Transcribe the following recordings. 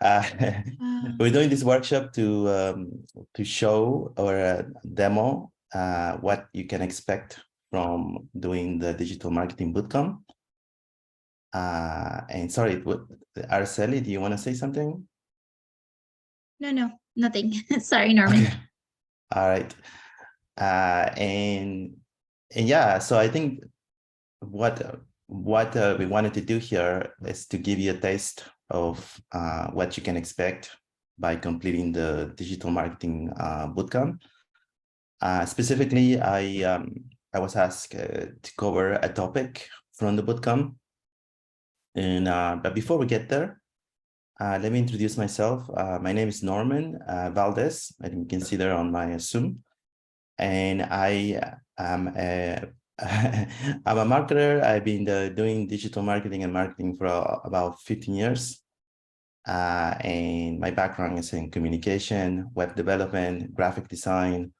Uh, we're doing this workshop to show or demo what you can expect from doing the Digital Marketing Bootcamp. And sorry, Araceli, do you want to say something? No, nothing. Sorry, Norman. Okay. All right. And yeah, so I think what we wanted to do here is to give you a taste of what you can expect by completing the Digital Marketing Bootcamp. Specifically, I was asked to cover a topic from the bootcamp. And but before we get there, let me introduce myself. My name is Norman Valdez. I think you can see there on my Zoom. And I am I'm a marketer. I've been doing digital marketing and marketing for about 15 years. And my background is in communication, web development, graphic design,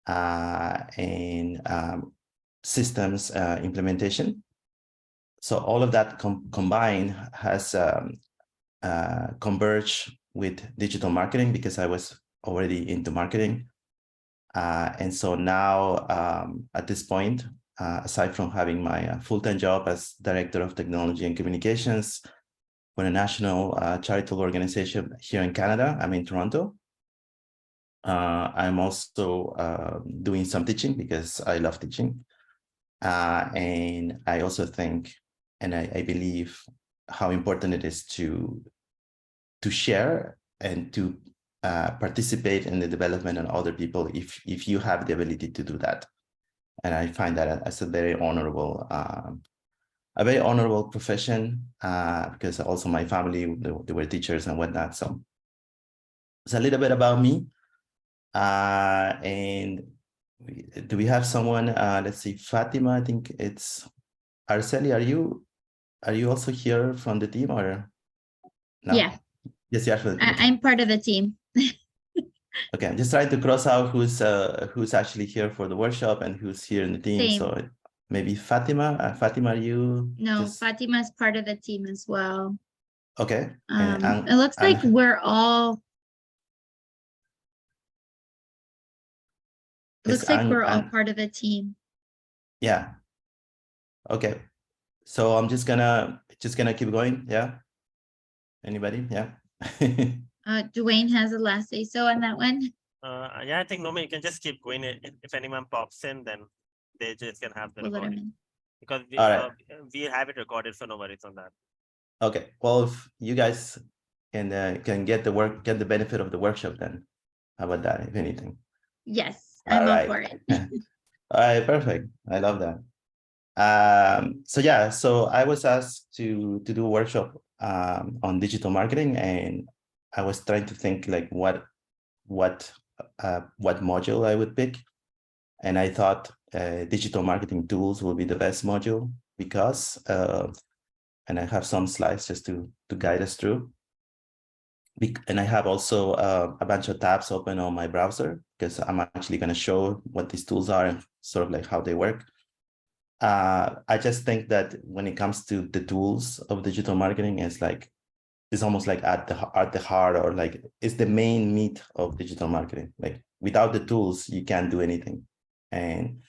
and systems implementation. So all of that combined has converged with digital marketing because I was already into marketing. And so now at this point, aside from having my full-time job as Director of Technology and Communications for a national charitable organization here in Canada, I'm in Toronto. I'm also doing some teaching because I love teaching. And I also think, and I believe how important it is to share and to participate in the development of other people if you have the ability to do that. And I find that as a very honorable profession because also my family, they were teachers and whatnot. So it's a little bit about me. And do we have someone? Let's see, Fatima. I think it's Araceli. Are you also here from the team or no? Yeah. Yes, you are from the team. I'm part of the team. Okay, I'm just trying to cross out who's actually here for the workshop and who's here in the team. Same. So maybe Fatima. Fatima, are you? No, Fatima's part of the team as well. Okay. It looks like we're all. Looks like we're all part of the team. Yeah. Okay. So I'm just gonna keep going. Yeah. Anybody? Yeah. Dwayne has the last say so on that one. Yeah, I think Norman, you can just keep going. If anyone pops in, then they just can have the recording because we have it recorded, so no worries on that. Okay. Well, if you guys can get the benefit of the workshop, then how about that? If anything. Yes, I'm all for it. All right, perfect. I love that. So yeah, so I was asked to do a workshop on digital marketing, and I was trying to think like what module I would pick, and I thought digital marketing tools will be the best module because, and I have some slides just to guide us through. And I have also a bunch of tabs open on my browser because I'm actually going to show what these tools are and sort of like how they work. I just think that when it comes to the tools of digital marketing, it's almost like at the heart, or like it's the main meat of digital marketing. Like without the tools, you can't do anything. And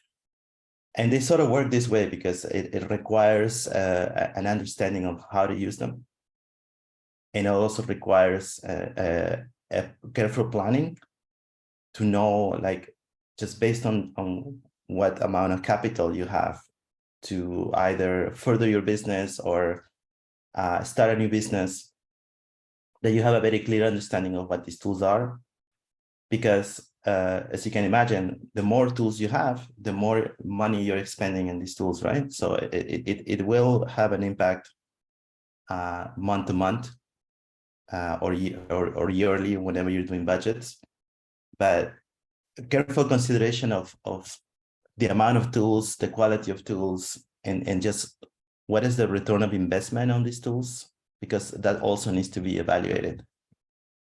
they sort of work this way because it requires an understanding of how to use them. And it also requires a careful planning to know, like, just based on what amount of capital you have to either further your business or start a new business, that you have a very clear understanding of what these tools are. Because as you can imagine, the more tools you have, the more money you're expending in these tools, right? So it will have an impact month to month. Or yearly, whenever you're doing budgets. But careful consideration of the amount of tools, the quality of tools, and just what is the return of investment on these tools, because that also needs to be evaluated.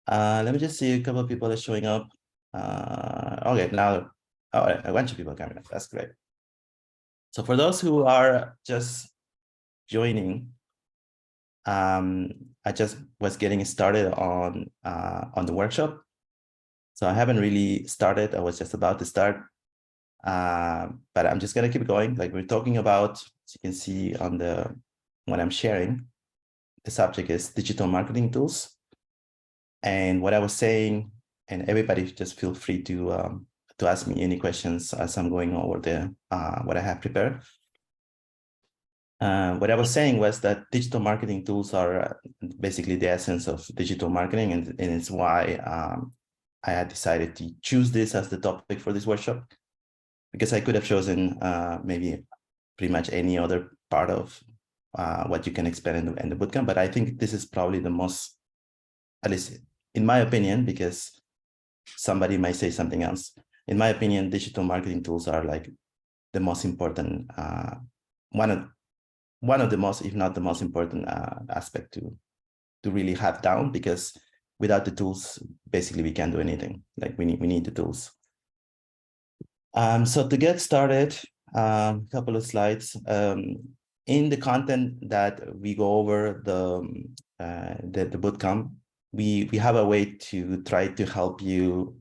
Let me just see, a couple of people are showing up. Okay, now, a bunch of people are coming up. That's great. So for those who are just joining, I just was getting started on the workshop. So I haven't really started. I was just about to start. But I'm just gonna keep going. Like we're talking about, as you can see on when I'm sharing, the subject is digital marketing tools. And what I was saying, and everybody just feel free to ask me any questions as I'm going over what I have prepared. What I was saying was that digital marketing tools are basically the essence of digital marketing, and it's why I had decided to choose this as the topic for this workshop, because I could have chosen maybe pretty much any other part of what you can expect in the bootcamp, but I think this is probably the most, at least in my opinion, because somebody might say something else. In my opinion, digital marketing tools are like the most important, one of the most, if not the most important aspect to really have down, because without the tools, basically we can't do anything. Like we need the tools. So to get started, a couple of slides. In the content that we go over the bootcamp, we have a way to try to help you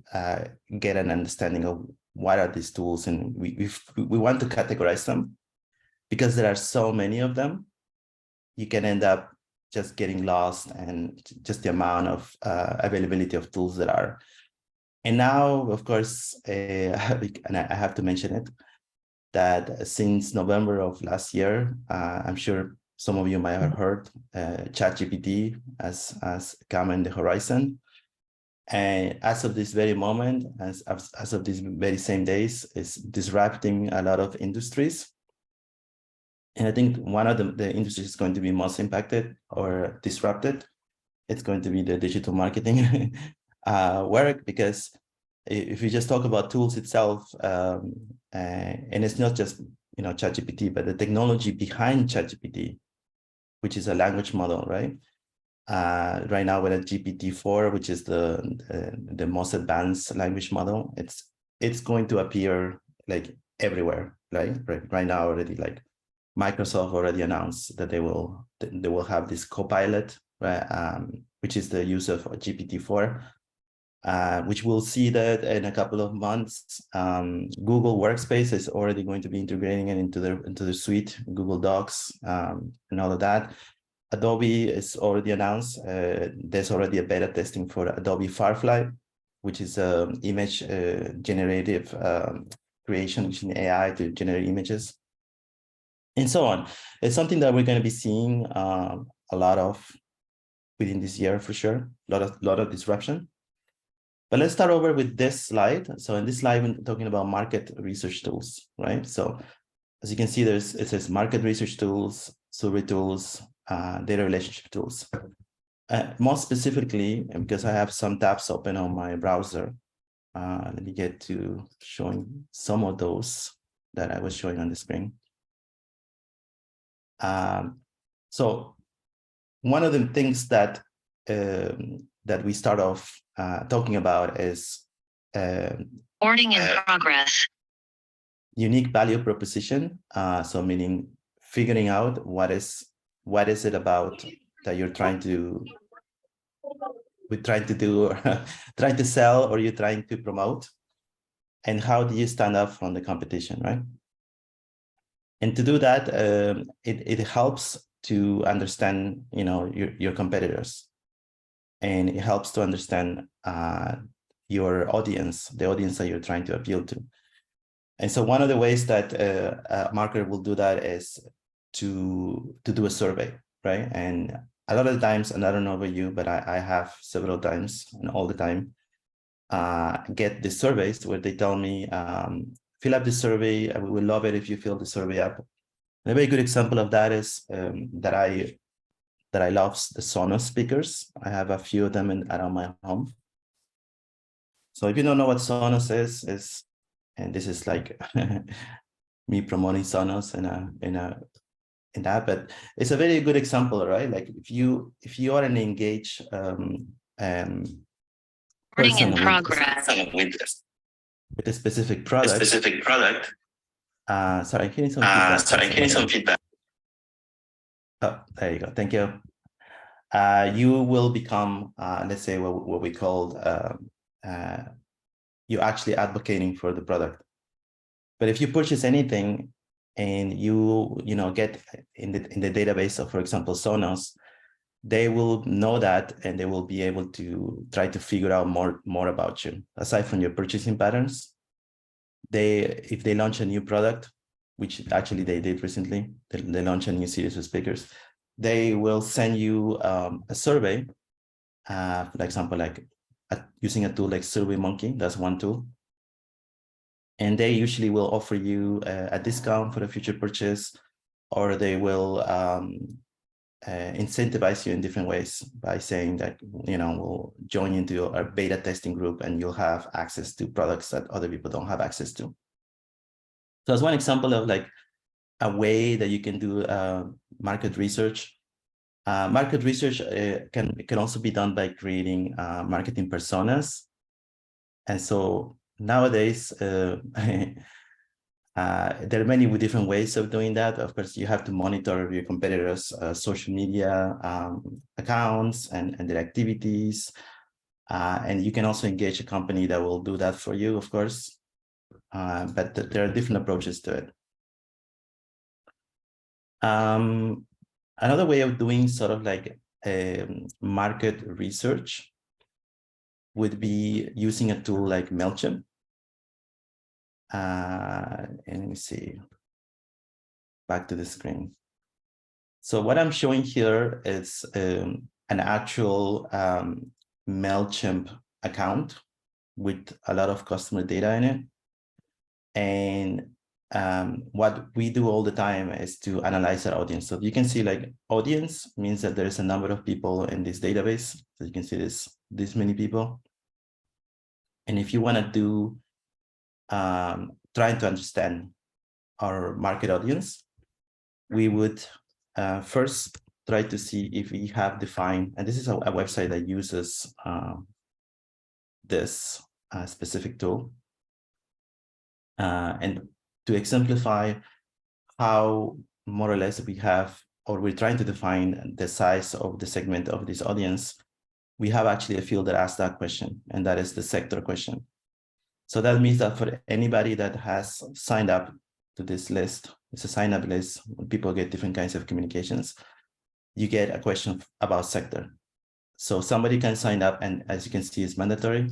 get an understanding of what are these tools, and we want to categorize them, because there are so many of them. You can end up just getting lost and just the amount of availability of tools that are. And now, of course, and I have to mention it, that since November of last year, I'm sure some of you might have heard ChatGPT has come in the horizon. And as of this very moment, as of these very same days, is disrupting a lot of industries. And I think one of the industries is going to be most impacted or disrupted. It's going to be the digital marketing work, because if you just talk about tools itself, and it's not just ChatGPT, but the technology behind ChatGPT, which is a language model, right? Right now, we're at GPT-4, which is the most advanced language model. It's going to appear like everywhere, right? Right now already, like Microsoft already announced that they will have this Copilot, right? Which is the use of GPT-4. Which we'll see that in a couple of months. Google Workspace is already going to be integrating it into the suite, Google Docs, and all of that. Adobe is already announced. There's already a beta testing for Adobe Firefly, which is image generative creation using AI to generate images, and so on. It's something that we're going to be seeing a lot of within this year for sure. A lot of disruption. But let's start over with this slide. So in this slide, we're talking about market research tools, right? So as you can see, it says market research tools, survey tools, data relationship tools. More specifically, because I have some tabs open on my browser, let me get to showing some of those that I was showing on the screen. So one of the things that we start off talking about is Recording in progress. Unique value proposition. So meaning figuring out what is it about that you're trying to do, trying to sell, or you're trying to promote, and how do you stand up from the competition, right? And to do that, it helps to understand, your competitors, and it helps to understand your audience, the audience that you're trying to appeal to. And so one of the ways that a marketer will do that is to do a survey, right? And a lot of times, and I don't know about you, but I have several times and all the time, get the surveys where they tell me, fill up the survey. We would love it if you fill the survey up. And a very good example of that is that I love the Sonos speakers. I have a few of them around my home. So if you don't know what Sonos is, and this is like me promoting Sonos in that, but it's a very good example, right? Like if you are an engaged person with a specific product. Sorry, I'm getting some feedback. Oh, there you go. Thank you. you will become, let's say, what we call, you're actually advocating for the product. But if you purchase anything and you get in the database of, for example, Sonos, they will know that and they will be able to try to figure out more about you. Aside from your purchasing patterns, if they launch a new product, which actually they did recently, they launched a new series of speakers, they will send you a survey, for example, using a tool like SurveyMonkey. That's one tool. And they usually will offer you a discount for a future purchase, or they will incentivize you in different ways by saying that, we'll join into our beta testing group and you'll have access to products that other people don't have access to. So that's one example of like a way that you can do market research. Market research can also be done by creating marketing personas. And so nowadays, there are many different ways of doing that. Of course, you have to monitor your competitors' social media accounts and their activities. And you can also engage a company that will do that for you, of course. But there are different approaches to it. Another way of doing sort of like market research would be using a tool like MailChimp. And let me see, back to the screen. So what I'm showing here is an actual MailChimp account with a lot of customer data in it. And what we do all the time is to analyze our audience. So you can see like audience means that there is a number of people in this database. So you can see this many people. And if you want to do trying to understand our market audience, we would first try to see if we have defined, and this is a website that uses this specific tool. And to exemplify how more or less we have, or we're trying to define the size of the segment of this audience, we have actually a field that asks that question, and that is the sector question. So that means that for anybody that has signed up to this list, it's a sign-up list, people get different kinds of communications, you get a question about sector. So somebody can sign up, and as you can see, it's mandatory.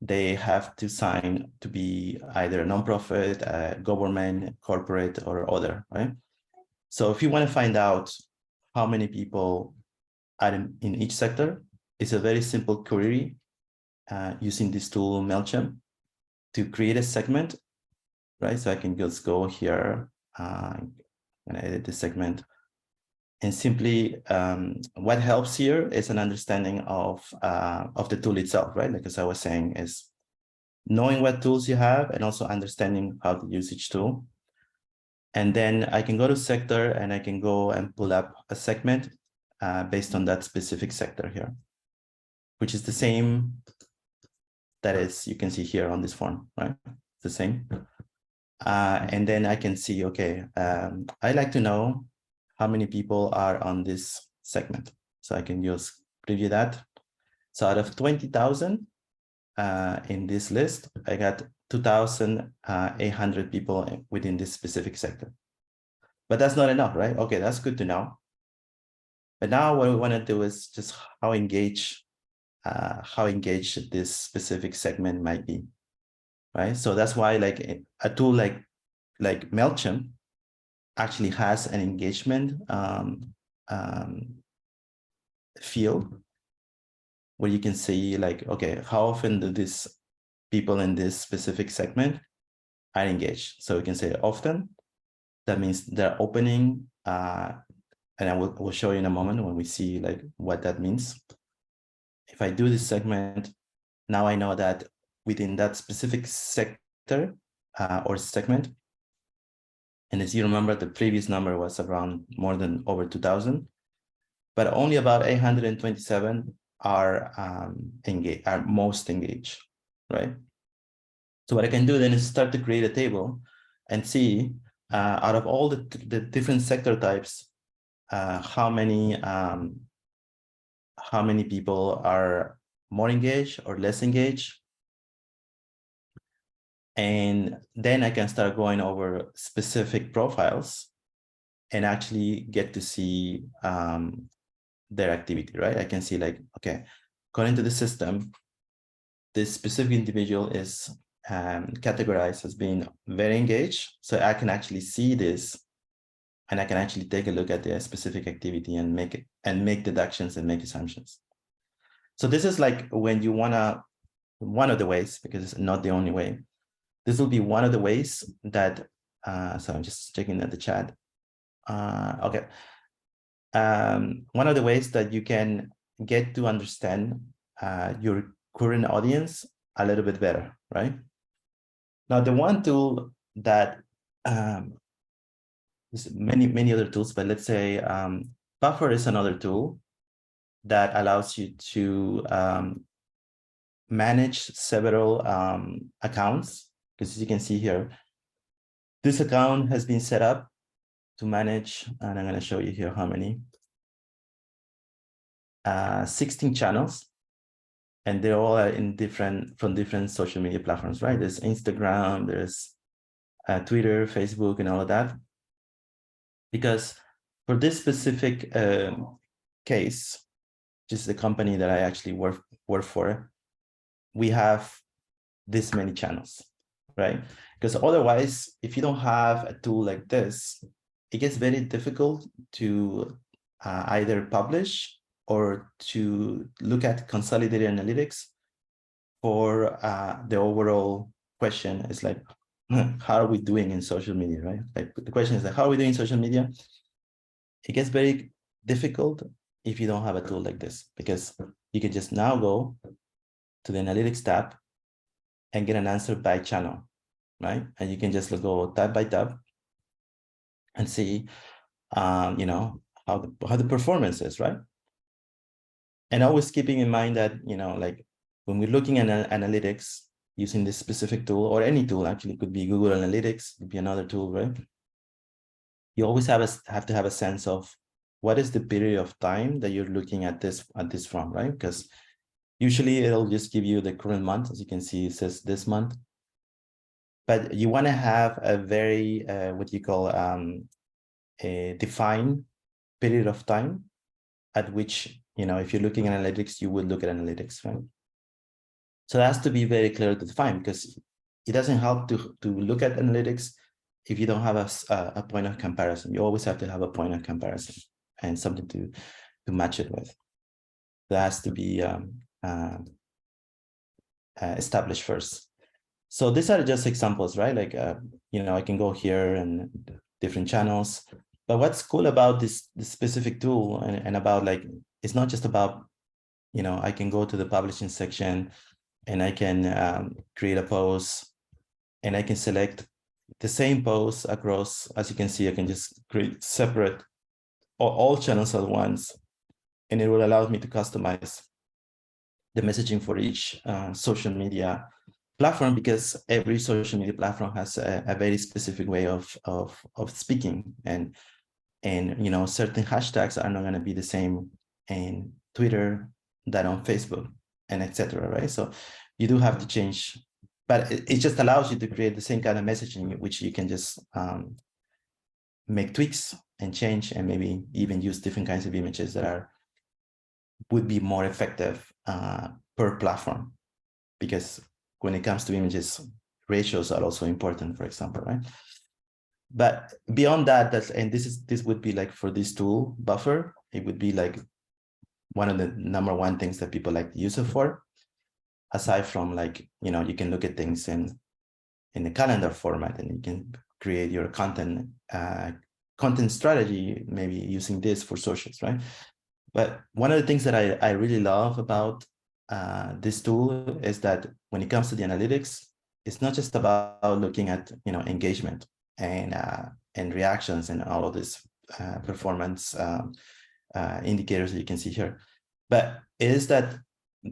They have to sign to be either a nonprofit, a government, corporate, or other, right? So if you want to find out how many people are in each sector, it's a very simple query using this tool, MailChimp, to create a segment, right? So I can just go here and edit the segment. And simply, what helps here is an understanding of the tool itself, right? Like as I was saying, is knowing what tools you have and also understanding how to use each tool. And then I can go to sector and I can go and pull up a segment based on that specific sector here, which is the same that is, you can see here on this form, right? The same. And then I can see, okay, I like to know how many people are on this segment. So I can just preview that. So out of 20,000 in this list, I got 2,800 people within this specific sector. But that's not enough, right? Okay, that's good to know. But now what we want to do is just how engaged this specific segment might be, right? So that's why like a tool like MailChimp actually has an engagement field where you can see like, okay, how often do these people in this specific segment are engaged? So we can say often. That means they're opening, and I will show you in a moment when we see like what that means. If I do this segment, now I know that within that specific sector or segment, and as you remember, the previous number was around over 2,000, but only about 827 are engaged, are most engaged, right? So what I can do then is start to create a table and see out of all the different sector types, how many how many people are more engaged or less engaged. And then I can start going over specific profiles and actually get to see their activity, right? I can see like, okay, according to the system, this specific individual is categorized as being very engaged. So I can actually see this, and I can actually take a look at their specific activity and make deductions and make assumptions. So this is like when you wanna, one of the ways, because it's not the only way. This will be one of the ways that, so I'm just checking at the chat. Okay. One of the ways that you can get to understand your current audience a little bit better, right? Now, the one tool that there's many other tools, but let's say Buffer is another tool that allows you to manage several accounts. Because as you can see here, this account has been set up to manage, and I'm going to show you here how many. 16 channels, and they're all from different social media platforms, right? There's Instagram, there's Twitter, Facebook, and all of that. Because for this specific case, just the company that I actually work for, we have this many channels, right? Because otherwise, if you don't have a tool like this, it gets very difficult to either publish or to look at consolidated analytics for the overall question. Is like, how are we doing in social media, right? Like the question is like, how are we doing in social media? It gets very difficult if you don't have a tool like this, because you can just now go to the analytics tab and get an answer by channel, right? And you can just go tab by tab and see, you know, how the performance is, right? And always keeping in mind that, you know, like when we're looking at analytics using this specific tool, or any tool, actually, could be Google Analytics, could be another tool, right? You always have to have a sense of what is the period of time that you're looking at this from, right? Because usually it'll just give you the current month. As you can see, it says this month. But you want to have a very, what you call a defined period of time at which, you know, if you're looking at analytics, you would look at analytics, right? So it has to be very clear to define, because it doesn't help to look at analytics if you don't have a point of comparison. You always have to have a point of comparison and something to match it with. That has to be established first. So these are just examples, right? Like, you know, I can go here and different channels. But what's cool about this specific tool and about, like, it's not just about, you know, I can go to the publishing section and I can create a post, and I can select the same post across. As you can see, I can just create separate all channels at once, and it will allow me to customize the messaging for each social media platform, because every social media platform has a very specific way of speaking, and you know, certain hashtags are not going to be the same in Twitter than on Facebook, and etc. Right? So you do have to change, but it just allows you to create the same kind of messaging, which you can just make tweaks and change, and maybe even use different kinds of images that would be more effective per platform, because when it comes to images, ratios are also important, for example, right? But beyond that, and this would be like, for this tool Buffer, it would be like one of the #1 things that people like to use it for. Aside from, like, you know, you can look at things in a calendar format, and you can create your content strategy, maybe using this for socials, right? But one of the things that I really love about this tool is that when it comes to the analytics, it's not just about looking at, you know, engagement and reactions and all of this performance indicators that you can see here, but it is that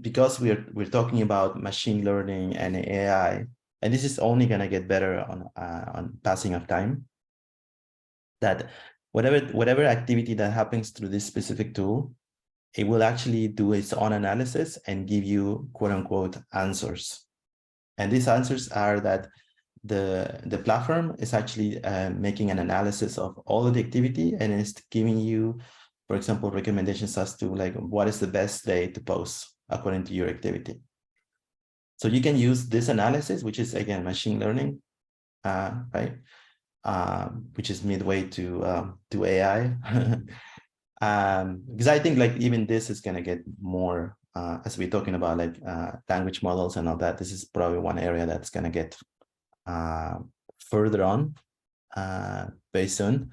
because we're talking about machine learning and AI, and this is only going to get better on passing of time, that whatever activity that happens through this specific tool it will actually do its own analysis and give you quote unquote answers. And these answers are that the platform is actually making an analysis of all of the activity and is giving you, for example, recommendations as to like what is the best day to post according to your activity. So you can use this analysis, which is again machine learning, right? Which is midway to AI. Because I think like even this is gonna get more as we're talking about like language models and all that. This is probably one area that's gonna get further on very soon.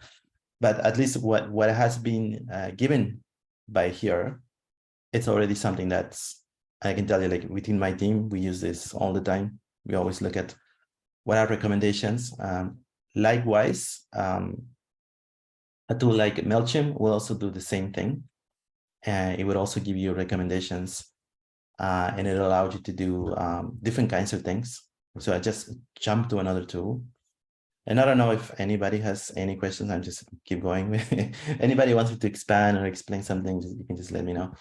But at least what has been given by here, it's already something that's, I can tell you, like within my team, we use this all the time. We always look at what are recommendations. Likewise, a tool like MailChimp will also do the same thing. And it would also give you recommendations and it allows you to do different kinds of things. So I just jumped to another tool. And I don't know if anybody has any questions. I'm just keep going. Anybody wants me to expand or explain something, you can just let me know.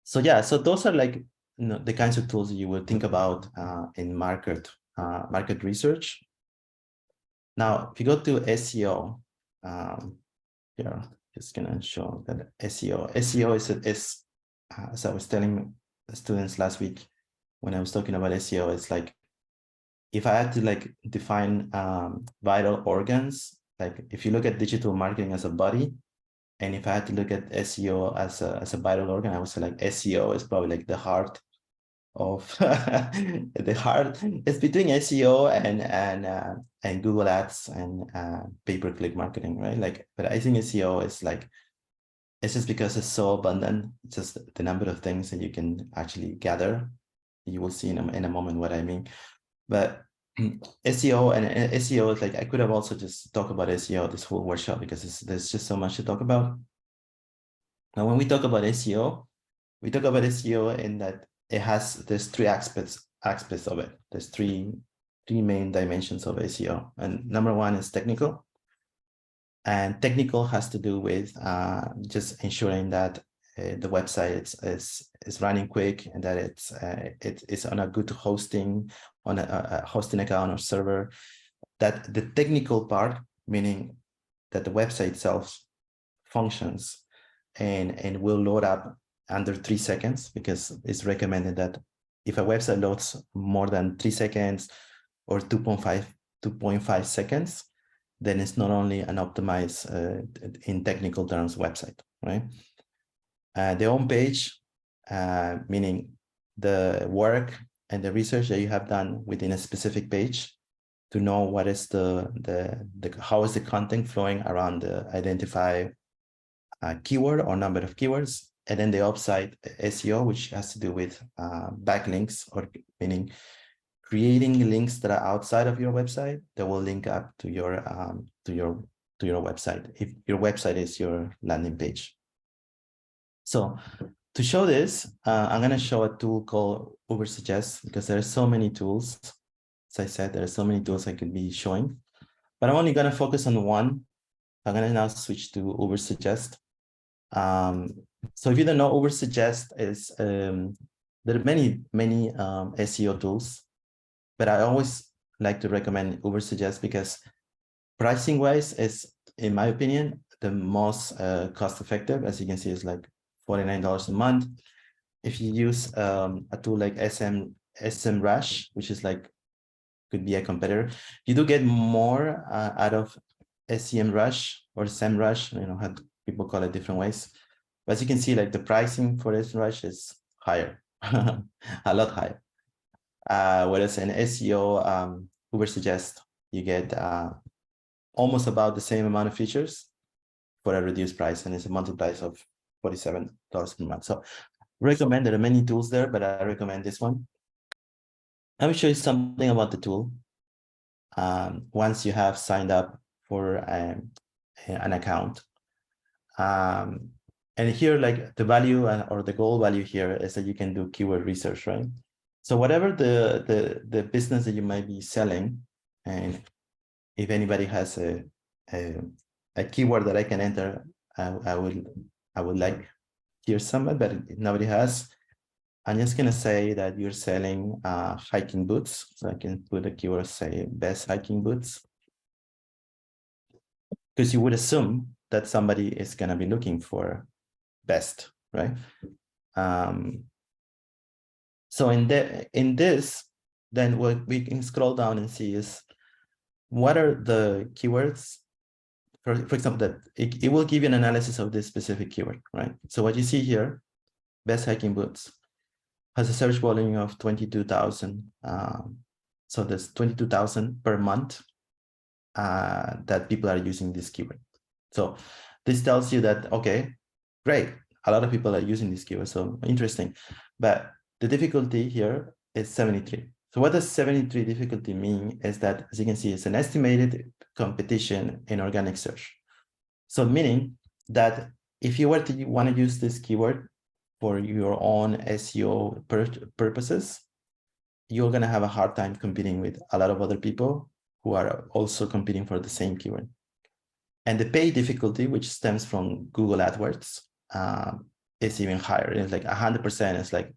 So yeah, so those are like the kinds of tools you would think about in market research. Now, if you go to SEO, here, just gonna show that SEO. SEO is as I was telling the students last week when I was talking about SEO, it's like if I had to like define vital organs, like if you look at digital marketing as a body, and if I had to look at SEO as a vital organ, I would say like SEO is probably like the heart of the heart. It's between SEO and Google Ads and pay-per-click marketing, right? Like, but I think SEO is like, it's just because it's so abundant. It's just the number of things that you can actually gather. You will see in a moment what I mean. But SEO and SEO is like, I could have also just talked about SEO this whole workshop because there's just so much to talk about. Now, when we talk about SEO, we talk about SEO in that there's three aspects of it. There's three main dimensions of SEO. And number one is technical. And technical has to do with just ensuring that the website is running quick and that it's on a good hosting, on a hosting account or server. That the technical part, meaning that the website itself functions and will load up under 3 seconds, because it's recommended that if a website loads more than 3 seconds or 2.5 seconds, then it's not only an optimized in technical terms website, right? The home page, meaning the work and the research that you have done within a specific page to know what is how is the content flowing around the identified keyword or number of keywords. And then the offsite SEO, which has to do with backlinks, or meaning creating links that are outside of your website that will link up to your website, if your website is your landing page. So to show this, I'm going to show a tool called Ubersuggest, because there are so many tools. As I said, there are so many tools I could be showing, but I'm only going to focus on one. I'm going to now switch to Ubersuggest. So if you don't know, Ubersuggest is there are many SEO tools, but I always like to recommend Ubersuggest because pricing wise is, in my opinion, the most cost effective. As you can see, it's like $49 a month. If you use a tool like SEMrush, which is like could be a competitor, you do get more out of SEMrush or SEMrush. You know how people call it different ways. But as you can see, like the pricing for SEMrush is higher, a lot higher. Whereas in SEO, Ubersuggest, you get almost about the same amount of features for a reduced price, and it's a monthly price of $47 per month. So recommend, there are many tools there, but I recommend this one. Let me show you something about the tool. Once you have signed up for an account, and here, like the value or the goal value here is that you can do keyword research, right? So whatever the business that you might be selling, and if anybody has a keyword that I can enter, I will I would like here somewhere, but nobody has. I'm just gonna say that you're selling hiking boots. So I can put a keyword, say best hiking boots. Because you would assume that somebody is gonna be looking for best, right? So in this, then what we can scroll down and see is what are the keywords. For example, that it will give you an analysis of this specific keyword, right? So what you see here, best hiking boots, has a search volume of 22,000. So there's 22,000 per month that people are using this keyword. So this tells you that, okay, great. A lot of people are using this keyword, so interesting. But the difficulty here is 73. So what does 73 difficulty mean is that, as you can see, it's an estimated competition in organic search. So meaning that if you were to want to use this keyword for your own SEO purposes, you're going to have a hard time competing with a lot of other people who are also competing for the same keyword. And the pay difficulty, which stems from Google AdWords, is even higher. It's like 100%. It's like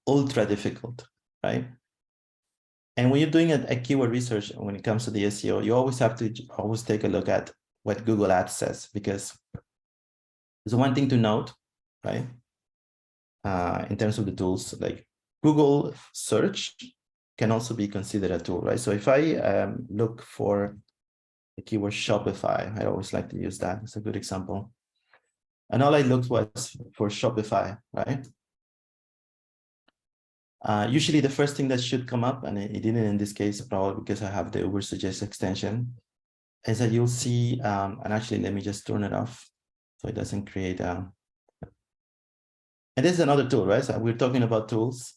ultra difficult, right? And when you're doing a keyword research, when it comes to the SEO, you always have to always take a look at what Google Ads says, because there's one thing to note, right? In terms of the tools, like Google search can also be considered a tool, right? So if I look for the keyword Shopify, I always like to use that. It's a good example. And all I looked was for Shopify, right? Usually the first thing that should come up, and it didn't in this case, probably because I have the Ubersuggest extension, is that you'll see, and actually let me just turn it off so it doesn't create and this is another tool, right? So we're talking about tools.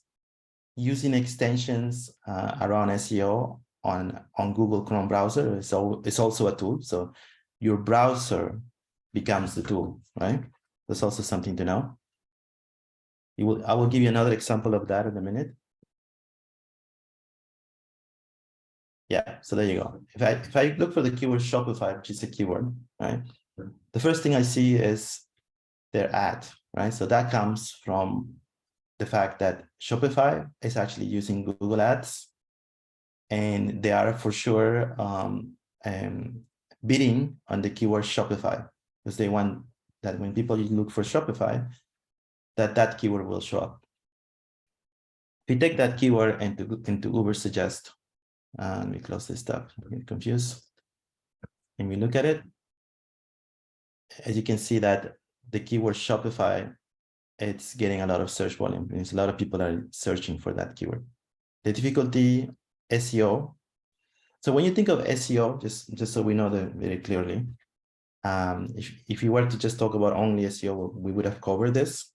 Using extensions around SEO on Google Chrome browser is also a tool. So your browser becomes the tool, right? That's also something to know. I will give you another example of that in a minute. Yeah, so there you go. If I look for the keyword Shopify, which is a keyword, right? The first thing I see is their ad, right? So that comes from the fact that Shopify is actually using Google Ads, and they are for sure bidding on the keyword Shopify, because they want that when people look for Shopify, that keyword will show up. If we take that keyword into Ubersuggest, and we close this tab, I get confused, and we look at it, as you can see that the keyword Shopify, it's getting a lot of search volume. Means a lot of people are searching for that keyword. The difficulty, SEO. So when you think of SEO, just so we know that very clearly, if you were to just talk about only SEO, we would have covered this.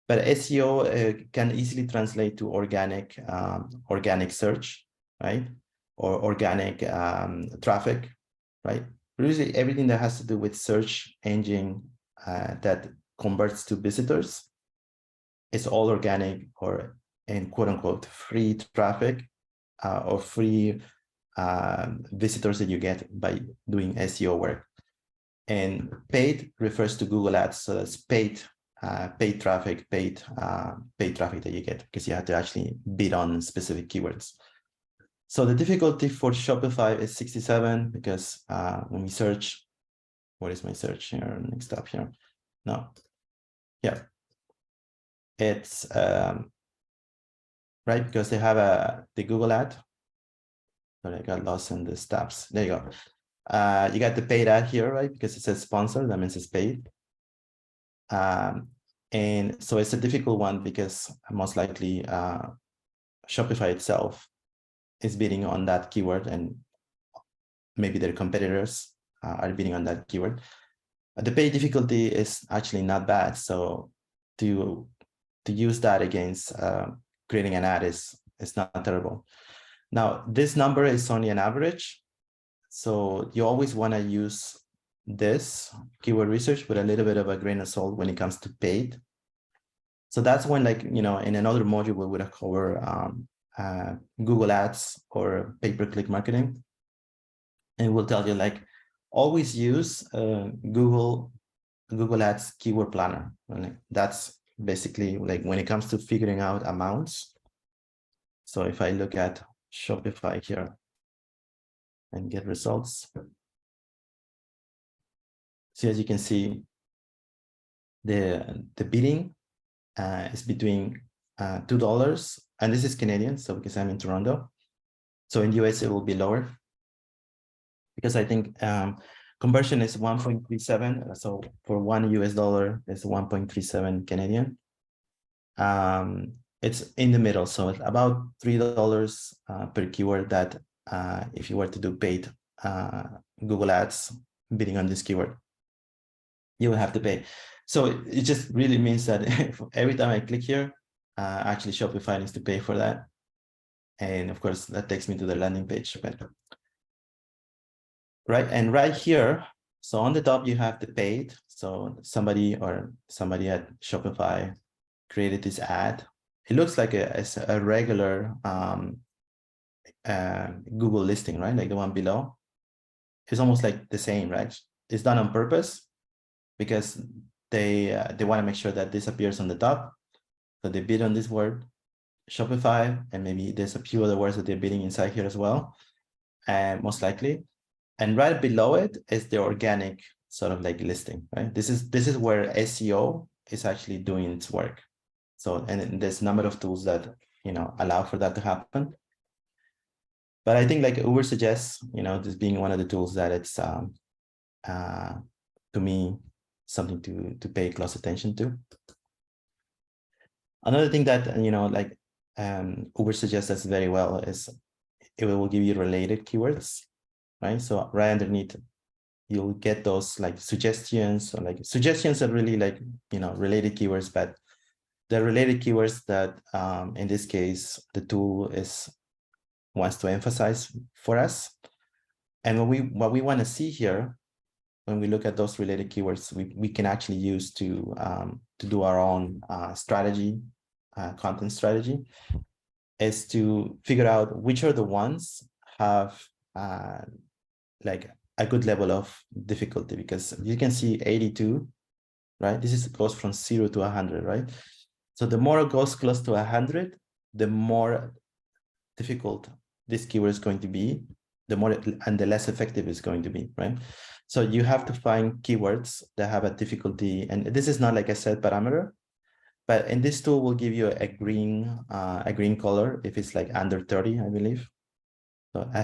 But SEO can easily translate to organic search, right? Or organic traffic, right? Usually everything that has to do with search engine that converts to visitors is all organic or in quote unquote free traffic or free visitors that you get by doing SEO work. And paid refers to Google Ads, so that's paid traffic, paid traffic that you get, because you have to actually bid on specific keywords. So the difficulty for Shopify is 67, because when we search, what is my search here? Next up here. No. Yeah. It's right, because they have the Google ad. Sorry, I got lost in the steps. There you go. You got the paid ad here, right? Because it says sponsor, that means it's paid. And so it's a difficult one, because most likely Shopify itself is bidding on that keyword, and maybe their competitors are bidding on that keyword. The pay difficulty is actually not bad. So to use that against creating an ad is not terrible. Now, this number is only an average. So you always want to use this keyword research with a little bit of a grain of salt when it comes to paid. So that's when, like, in another module, we would have covered Google Ads or pay-per-click marketing. And we'll tell you, like, always use Google Google Ads Keyword Planner. Right? That's basically like when it comes to figuring out amounts. So if I look at Shopify here and get results, so as you can see, the bidding is between $2, and this is Canadian, so because I'm in Toronto. So in US, it will be lower because I think conversion is 1.37. So for $1 it's 1.37 Canadian. It's in the middle, so it's about $3 per keyword that if you were to do paid Google Ads bidding on this keyword, you will have to pay. So it just really means that every time I click here, actually Shopify needs to pay for that. And of course, that takes me to the landing page. Right, and right here, so on the top, you have the paid. So somebody at Shopify created this ad. It looks like a regular Google listing, right? Like the one below. It's almost like the same, right? It's done on purpose because they want to make sure that this appears on the top. So they bid on this word, Shopify, and maybe there's a few other words that they're bidding inside here as well, and most likely. And right below it is the organic sort of like listing, right? This is where SEO is actually doing its work. So, and there's a number of tools that, allow for that to happen. But I think like Uber suggests, this being one of the tools that it's, to me, something to pay close attention to. Another thing that, like Uber suggests that's very well is it will give you related keywords, right? So right underneath, you'll get those like suggestions, or like suggestions are really like, related keywords, but the related keywords that in this case, the tool wants to emphasize for us. And what we want to see here, when we look at those related keywords, we can actually use to do our own strategy, content strategy, is to figure out which are the ones have like a good level of difficulty, because you can see 82, right? This goes from 0 to 100, right? So the more it goes close to 100, the more difficult this keyword is going to be, and the less effective it's going to be, right? So you have to find keywords that have a difficulty, and this is not like a set parameter, but in this tool will give you a green color if it's like under 30, I believe.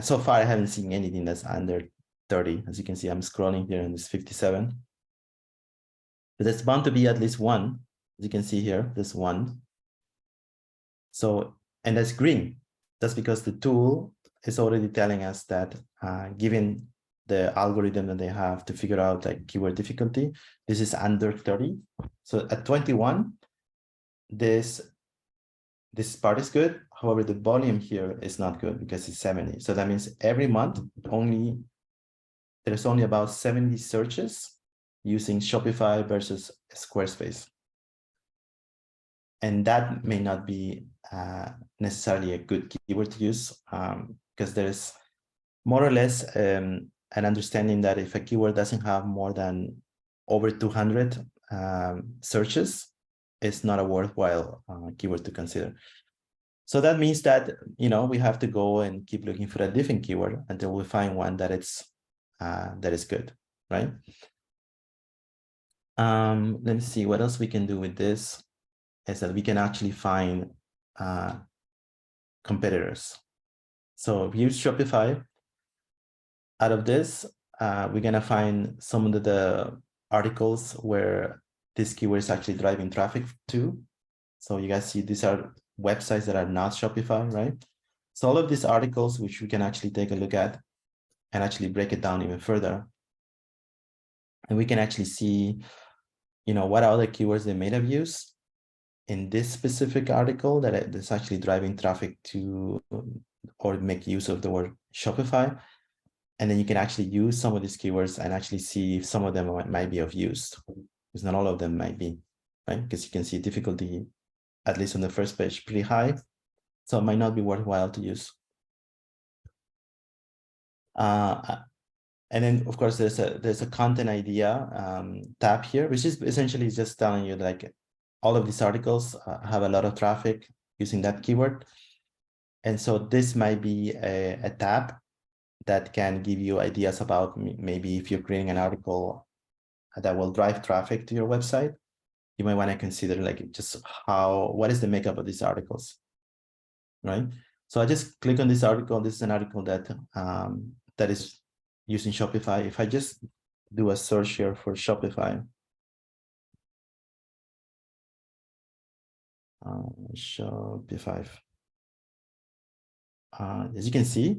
So far I haven't seen anything that's under 30. As you can see, I'm scrolling here and it's 57. But there's bound to be at least one. As you can see here, there's one. So, and that's green. That's because the tool is already telling us that given the algorithm that they have to figure out like keyword difficulty, this is under 30. So at 21, this part is good. However, the volume here is not good because it's 70. So that means every month there's only about 70 searches using Shopify versus Squarespace. And that may not be necessarily a good keyword to use, because there's more or less an understanding that if a keyword doesn't have more than over 200 searches, it's not a worthwhile keyword to consider. So that means that, we have to go and keep looking for a different keyword until we find one that is good, right? Let me see what else we can do with this. Is that we can actually find competitors. So if we use Shopify, out of this, we're gonna find some of the articles where this keyword is actually driving traffic to. So you guys see these are websites that are not Shopify, right? So all of these articles, which we can actually take a look at and actually break it down even further. And we can actually see, what other keywords they may have used in this specific article that's actually driving traffic to or make use of the word Shopify. And then you can actually use some of these keywords and actually see if some of them might be of use, because not all of them might be, right? Because you can see difficulty, at least on the first page, pretty high. So it might not be worthwhile to use. And then, of course, there's a content idea tab here, which is essentially just telling you like all of these articles have a lot of traffic using that keyword. And so this might be a tab that can give you ideas about maybe if you're creating an article that will drive traffic to your website, you might want to consider like just what is the makeup of these articles, right? So I just click on this article. This is an article that that is using Shopify. If I just do a search here for Shopify, Shopify, as you can see,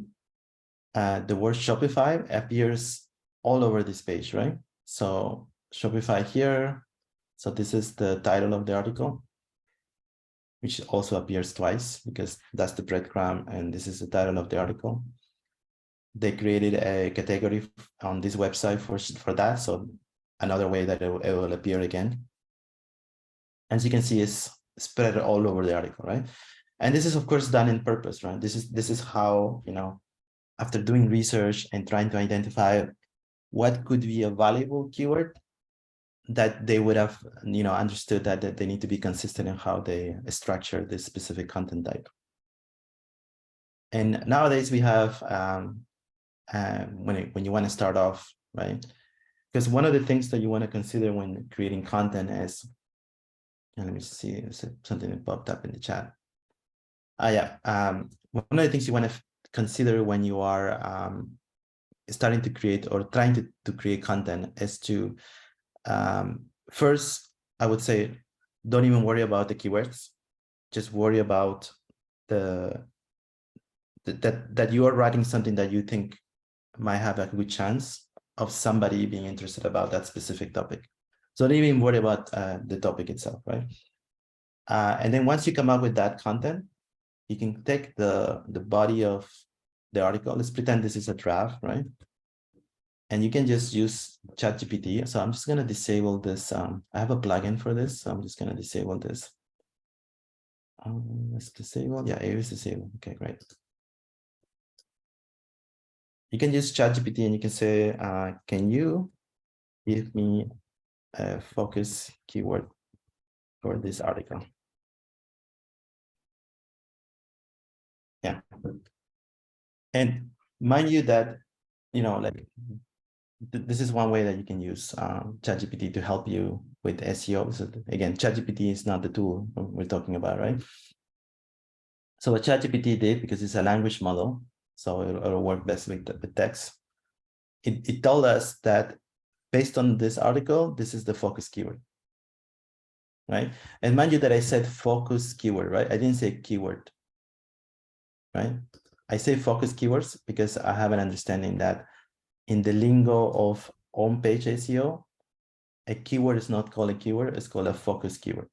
the word Shopify appears all over this page, right? So Shopify here. So this is the title of the article, which also appears twice because that's the breadcrumb and this is the title of the article. They created a category on this website for that. So another way that it will appear again. As you can see, it's spread all over the article, right? And this is of course done in purpose, right? This is how, you know, after doing research and trying to identify what could be a valuable keyword, that they would have, you know, understood that they need to be consistent in how they structure this specific content type. And nowadays we have when you want to start off, right? Because one of the things that you want to consider when creating content is, and let me see, something that popped up in the chat. Yeah, one of the things you want to consider when you are starting to create or trying to create content is to first, I would say, don't even worry about the keywords. Just worry about that you are writing something that you think might have a good chance of somebody being interested about that specific topic. So don't even worry about the topic itself, right? And then once you come up with that content, you can take the body of the article. Let's pretend this is a draft, right? And you can just use ChatGPT. So I'm just going to disable this. I have a plugin for this. So I'm just going to disable this. Let's disable. Yeah, it is disabled. Okay, great. You can use ChatGPT and you can say, can you give me a focus keyword for this article? Yeah. And mind you that, you know, like this is one way that you can use ChatGPT to help you with SEO. So again, ChatGPT is not the tool we're talking about, right? So what ChatGPT did, because it's a language model, so it'll work best with text. It told us that based on this article, this is the focus keyword, right? And mind you that I said focus keyword, right? I didn't say keyword, right? I say focus keywords because I have an understanding that in the lingo of on-page SEO, a keyword is not called a keyword, it's called a focus keyword,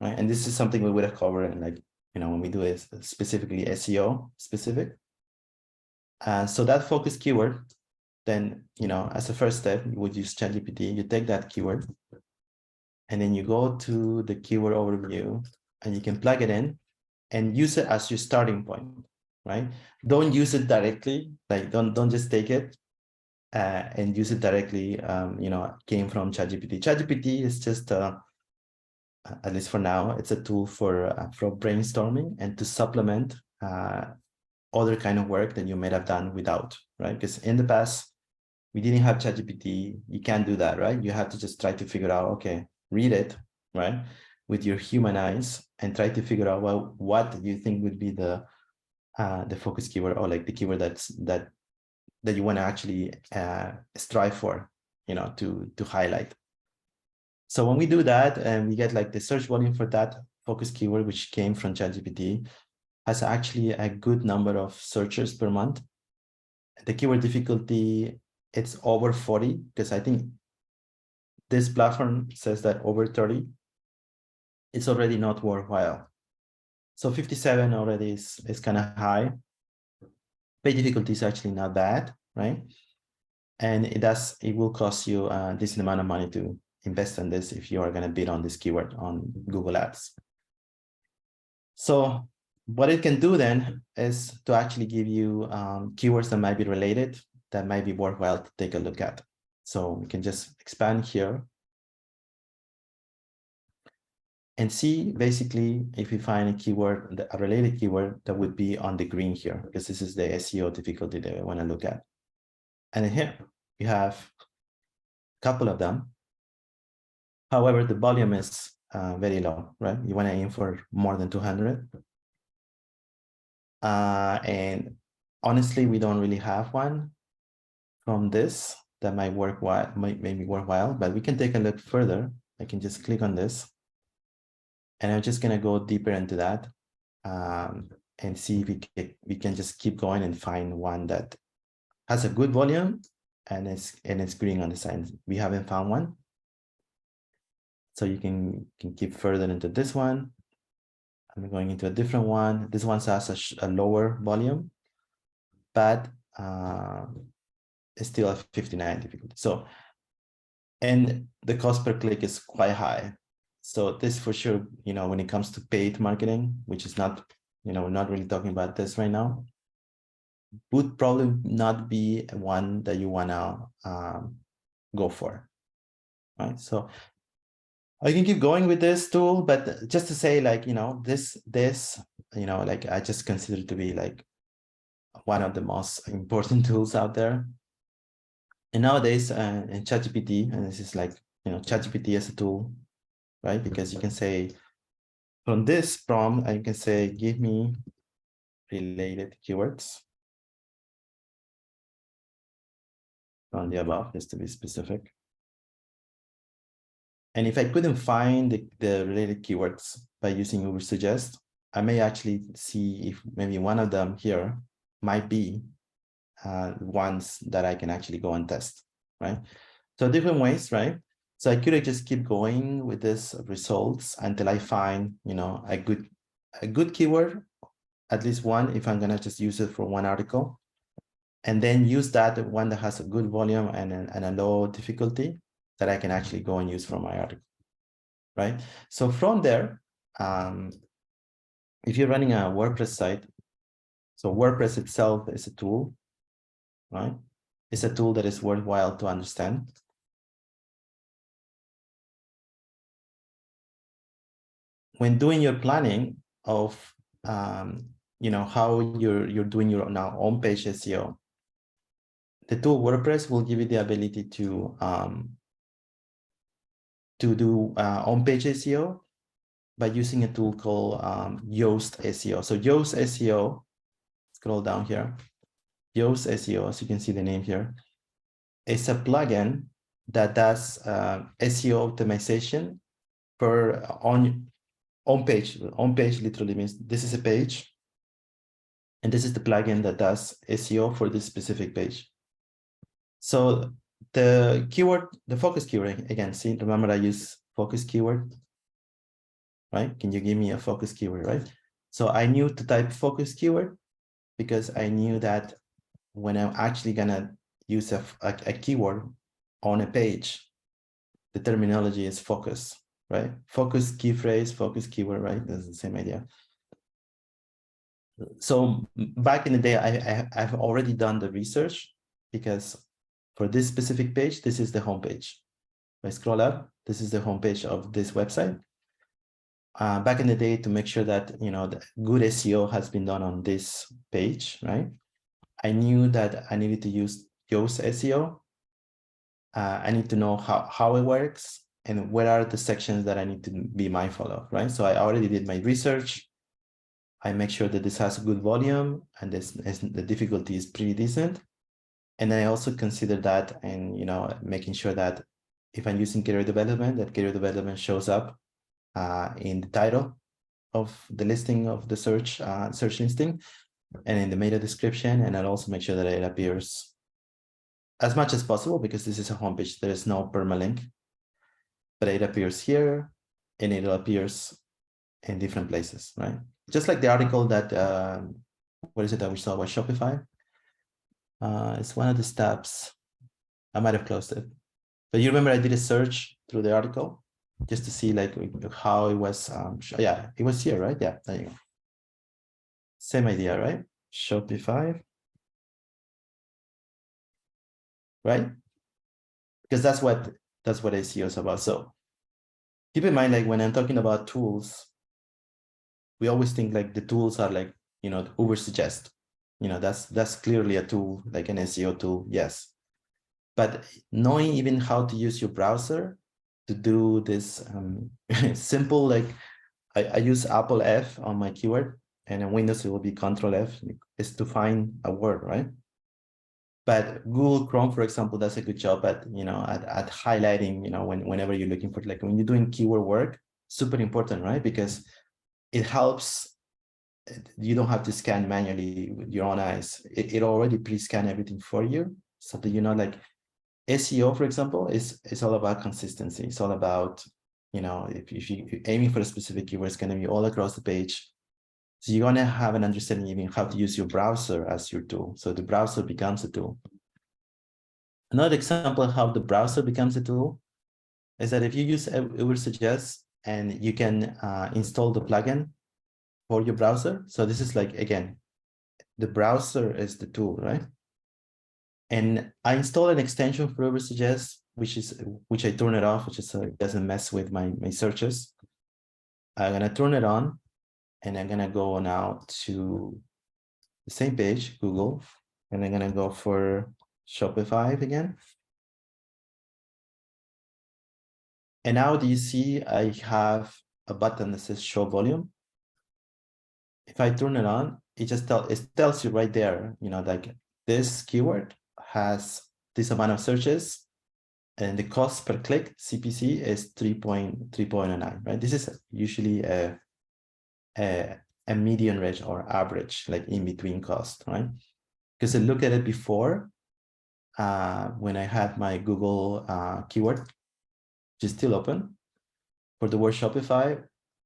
right? And this is something we would have covered in, like, you know, when we do it specifically SEO specific. So that focus keyword, then, you know, as a first step, you would use ChatGPT, you take that keyword, and then you go to the keyword overview and you can plug it in and use it as your starting point, right? Don't use it directly, like don't just take it and use it directly, you know, came from ChatGPT. ChatGPT is just, at least for now, it's a tool for brainstorming and to supplement other kind of work that you may have done without, right? Because in the past, we didn't have ChatGPT. You can't do that, right? You have to just try to figure out, okay, read it, right, with your human eyes and try to figure out, well, what do you think would be the focus keyword, or like the keyword that you want to actually strive for, you know, to highlight. So when we do that and we get like the search volume for that focus keyword, which came from ChatGPT, has actually a good number of searches per month. The keyword difficulty, it's over 40, because I think this platform says that over 30, it's already not worthwhile. So 57 already is kind of high. Page difficulty is actually not bad, right? And it will cost you a decent amount of money to invest in this if you are going to bid on this keyword on Google Ads. So what it can do then is to actually give you keywords that might be related, that might be worthwhile to take a look at. So we can just expand here and see basically if we find a keyword, a related keyword that would be on the green here, because this is the SEO difficulty that I want to look at. And here we have a couple of them. However, the volume is very low, right? You want to aim for more than 200. And honestly, we don't really have one from this that might be worthwhile, but we can take a look further. I can just click on this. And I'm just going to go deeper into that and see if we can just keep going and find one that has a good volume and it's green on the side. We haven't found one. So you can keep further into this one. I'm going into a different one. This one has a lower volume, but it's still a 59 difficulty. So, and the cost per click is quite high. So this for sure, when it comes to paid marketing, which is not, we're not really talking about this right now, would probably not be one that you want to go for, right? So I can keep going with this tool, but just to say, like, this, like, I just consider it to be like one of the most important tools out there. And nowadays, in ChatGPT, and this is like, ChatGPT as a tool, right? Because you can say, from this prompt, I can say, give me related keywords from the above, just to be specific. And if I couldn't find the related keywords by using Ubersuggest, I may actually see if maybe one of them here might be ones that I can actually go and test, right? So different ways, right? So I could just keep going with this results until I find, a good keyword, at least one, if I'm gonna just use it for one article, and then use that one that has a good volume and a low difficulty that I can actually go and use for my article, right? So from there, if you're running a WordPress site, so WordPress itself is a tool, right? It's a tool that is worthwhile to understand. When doing your planning of, how you're doing your now on-page SEO, the tool WordPress will give you the ability to do on-page SEO by using a tool called Yoast SEO. So Yoast SEO, scroll down here. Yoast SEO, as you can see the name here, is a plugin that does SEO optimization for on page. On page literally means this is a page, and this is the plugin that does SEO for this specific page. So the keyword, the focus keyword, again, see, remember I use focus keyword, right? Can you give me a focus keyword, right? So I knew to type focus keyword because I knew that when I'm actually gonna use a keyword on a page, the terminology is focus, right? Focus key phrase, focus keyword, right? That's the same idea. So back in the day, I've already done the research because for this specific page, this is the homepage. If I scroll up, this is the homepage of this website. Back in the day, to make sure that the good SEO has been done on this page, right? I knew that I needed to use Yoast SEO. I need to know how it works and what are the sections that I need to be mindful of, right? So I already did my research. I make sure that this has a good volume and the difficulty is pretty decent. And then I also consider that and, making sure that if I'm using career development, that career development shows up in the title of the listing of the search listing and in the meta description. And I'll also make sure that it appears as much as possible because this is a homepage. There is no permalink, but it appears here and it appears in different places, right? Just like the article that, what is it that we saw about Shopify? It's one of the steps. I might have closed it, but you remember I did a search through the article just to see like how it was. Yeah, it was here, right? Yeah, there you go. Same idea, right? Shopify. right? Because that's what SEO is about. So keep in mind, like when I'm talking about tools, we always think like the tools are like, you know, Uber suggest, you know, that's clearly a tool, like an SEO tool, yes. But knowing even how to use your browser to do this simple, like I use Apple F on my keyword, and in Windows it will be Control F, is to find a word, right? But Google Chrome, for example, does a good job at, you know, at highlighting, you know, whenever you're looking for, like when you're doing keyword work, super important, right? Because it helps, you don't have to scan manually with your own eyes. It already pre-scan everything for you, so that, you know, like SEO, for example, is all about consistency. It's all about, you know, if you're aiming for a specific keyword, it's going to be all across the page. So you're going to have an understanding even how to use your browser as your tool. So the browser becomes a tool. Another example of how the browser becomes a tool is that if you use Uber Suggest and you can install the plugin for your browser. So this is like, again, the browser is the tool, right? And I installed an extension for Uber Suggest, which I turn it off, which is it doesn't mess with my searches. I'm gonna turn it on, and I'm gonna go now to the same page, Google, and I'm gonna go for Shopify again. And now do you see I have a button that says show volume? If I turn it on, it tells you right there, you know, like this keyword has this amount of searches, and the cost per click CPC is 3.09, right? This is usually a median range or average, like in between cost, right? Because I looked at it before when I had my Google keyword, which is still open for the word Shopify.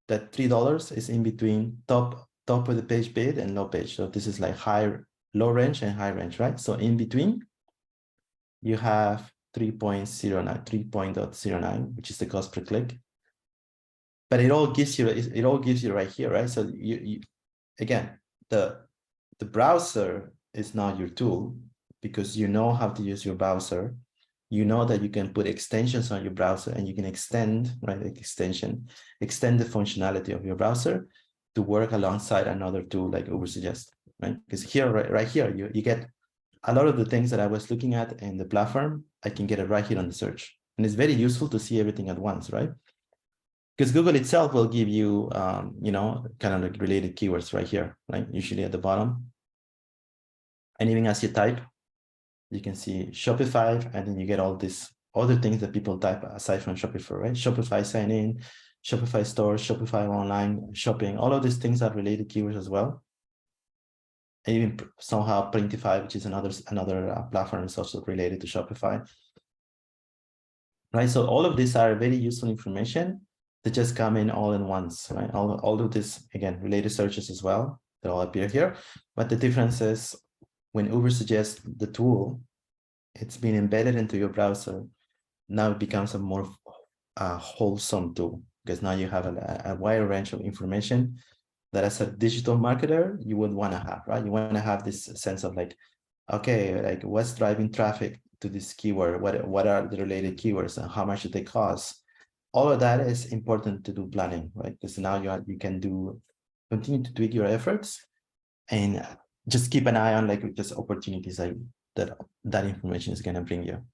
That $3 is in between top of the page bid and low page. So this is like low range and high range, right? So in between, you have 3.09, which is the cost per click. But it all gives you right here, right? So you again, the browser is not your tool, because you know how to use your browser. You know that you can put extensions on your browser, and you can extend, right? Extend the functionality of your browser to work alongside another tool like Uber Suggest, right? Because here, right here, you get a lot of the things that I was looking at in the platform. I can get it right here on the search, and it's very useful to see everything at once, right? Because Google itself will give you, you know, kind of like related keywords right here, right? Usually at the bottom. And even as you type, you can see Shopify, and then you get all these other things that people type aside from Shopify, right? Shopify sign in, Shopify store, Shopify online shopping, all of these things are related keywords as well. And even somehow Printify, which is another platform, is also related to Shopify. Right, so all of these are very useful information that just come in all in once, right? All of this, again, related searches as well, that all appear here. But the difference is when Uber suggests the tool, it's been embedded into your browser. Now it becomes a more wholesome tool, because now you have a wider range of information that as a digital marketer, you would want to have, right? You want to have this sense of like, okay, like what's driving traffic to this keyword? What are the related keywords, and how much do they cost? All of that is important to do planning, right? Because now you can continue to tweak your efforts, and just keep an eye on like just opportunities that information is going to bring you.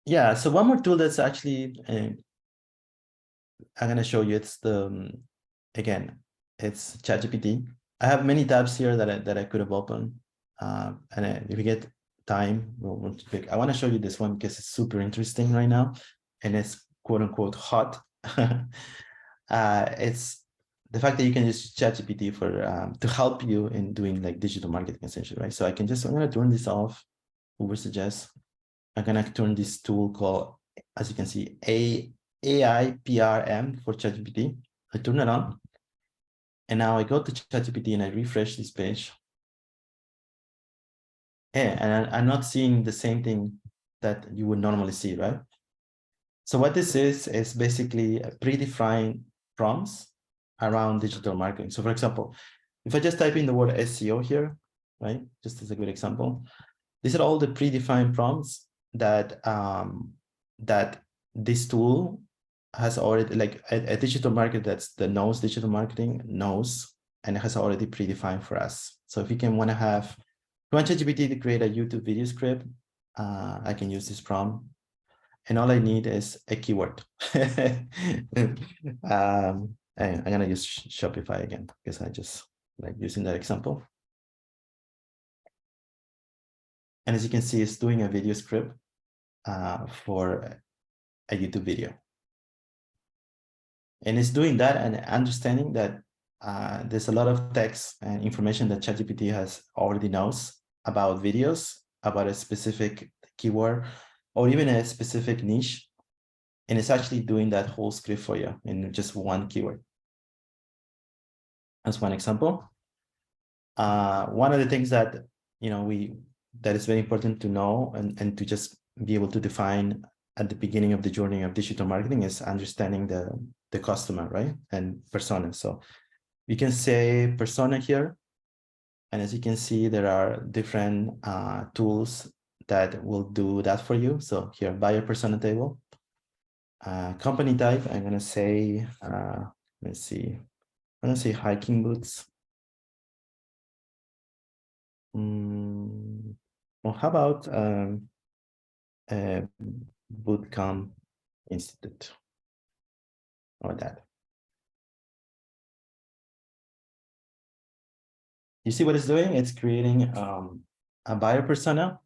Yeah, so one more tool that's actually I'm going to show you, it's again, it's ChatGPT. I have many tabs here that I could have opened. And if we get time, we'll pick. I want to show you this one because it's super interesting right now, and it's quote unquote hot. It's the fact that you can use ChatGPT for to help you in doing like digital marketing essentially, right? So I'm going to turn this off. Uber Suggest. I'm going to turn this tool called, as you can see, AIPRM for ChatGPT. I turn it on, and now I go to ChatGPT and I refresh this page. Yeah, and I'm not seeing the same thing that you would normally see, right? So what this is basically predefined prompts around digital marketing. So for example, if I just type in the word SEO here, right, just as a good example, These are all the predefined prompts that that this tool has already, like a digital marketer that's the knows digital marketing knows, and it has already predefined for us. So if you can want to have, you want ChatGPT to create a YouTube video script, I can use this prompt, and all I need is a keyword. I'm gonna use Shopify again because I just like using that example. And as you can see, it's doing a video script for a YouTube video. And it's doing that and understanding that there's a lot of text and information that ChatGPT has already knows about videos, about a specific keyword, or even a specific niche. And it's actually doing that whole script for you in just one keyword. That's one example. One of the things that, that is very important to know and to just be able to define at the beginning of the journey of digital marketing is understanding the customer, right? And persona. So you can say persona here. And as you can see, there are different tools that will do that for you. So here, buyer persona table. Company type, I'm going to say, let's see, I'm going to say hiking boots. Well, how about Bootcamp Institute or that? You see what it's doing? It's creating a buyer persona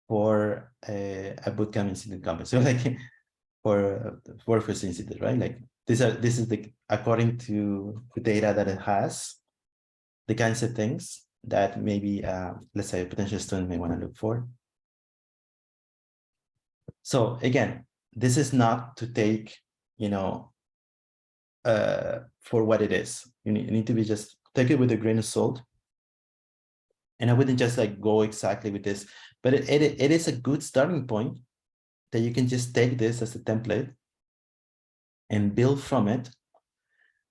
for a Bootcamp Institute company. So like for Workforce Institute, right? Like this is the, according to the data that it has, the kinds of things that maybe let's say a potential student may want to look for. So again, this is not to take, for what it is. You need to be just take it with a grain of salt. And I wouldn't just like go exactly with this, but it is a good starting point that you can just take this as a template and build from it.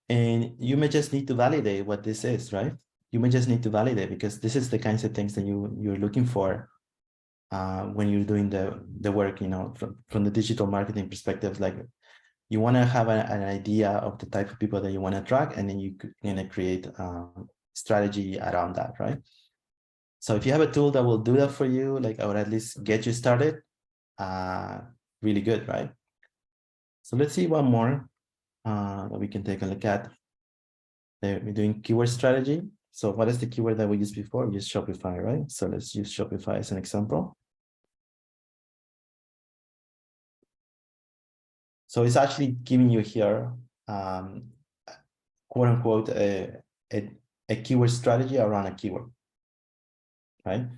And you may just need to validate what this is, right? You may just need to validate because this is the kinds of things that you're looking for when you're doing the work, from the digital marketing perspective. Like you want to have an idea of the type of people that you want to attract, and then you can create strategy around that, right? So if you have a tool that will do that for you, like, or at least get you started, really good, right? So let's see one more that we can take a look at. We're doing keyword strategy. So what is the keyword that we used before? We used Shopify, right? So let's use Shopify as an example. So it's actually giving you here, quote unquote, a keyword strategy around a keyword, right?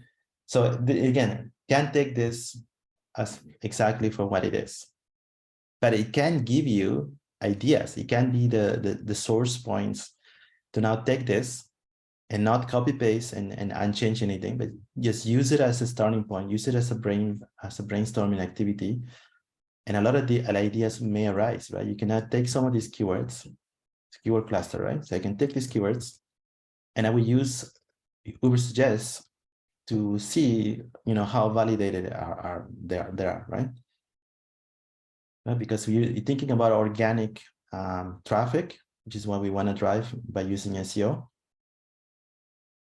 So again, can't take this as exactly for what it is, but it can give you ideas. It can be the source points to now take this and not copy paste and unchange anything, but just use it as a starting point, use it as a brainstorming activity. And a lot of the ideas may arise, right? You cannot take some of these keywords, keyword cluster, right? So I can take these keywords and I will use Ubersuggest to see, how validated they are, right? Because you're thinking about organic traffic, which is what we want to drive by using SEO.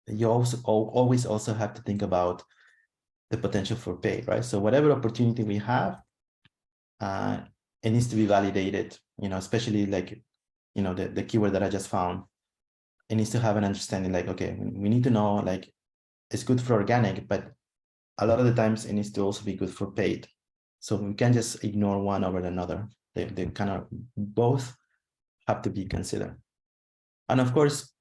You also always also have to think about the potential for paid, right? So whatever opportunity we have, it needs to be validated, especially like, the keyword that I just found. It needs to have an understanding like, okay, we need to know, like, it's good for organic, but a lot of the times it needs to also be good for paid. So we can't just ignore one over another. They kind of both have to be considered. And of course,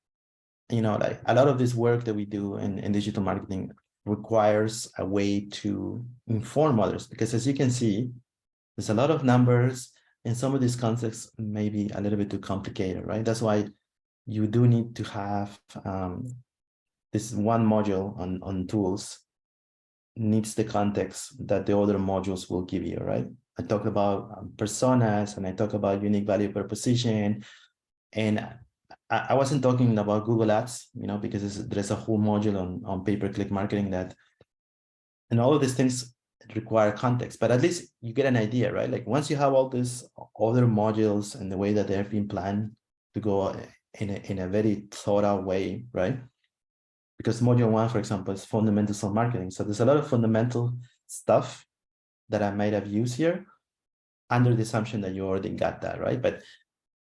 like a lot of this work that we do in digital marketing requires a way to inform others, because as you can see, there's a lot of numbers and some of these concepts may be a little bit too complicated, right? That's why you do need to have this one module on tools needs the context that the other modules will give you, right? I talked about personas and I talked about unique value proposition, and I wasn't talking about Google Ads, because there's a whole module on pay-per-click marketing that And all of these things require context, but at least you get an idea, right? Like once you have all these other modules and the way that they have been planned to go in a very thought out way, right? Because module 1, for example, is fundamentals of marketing. So there's a lot of fundamental stuff that I might have used here under the assumption that you already got that, right? But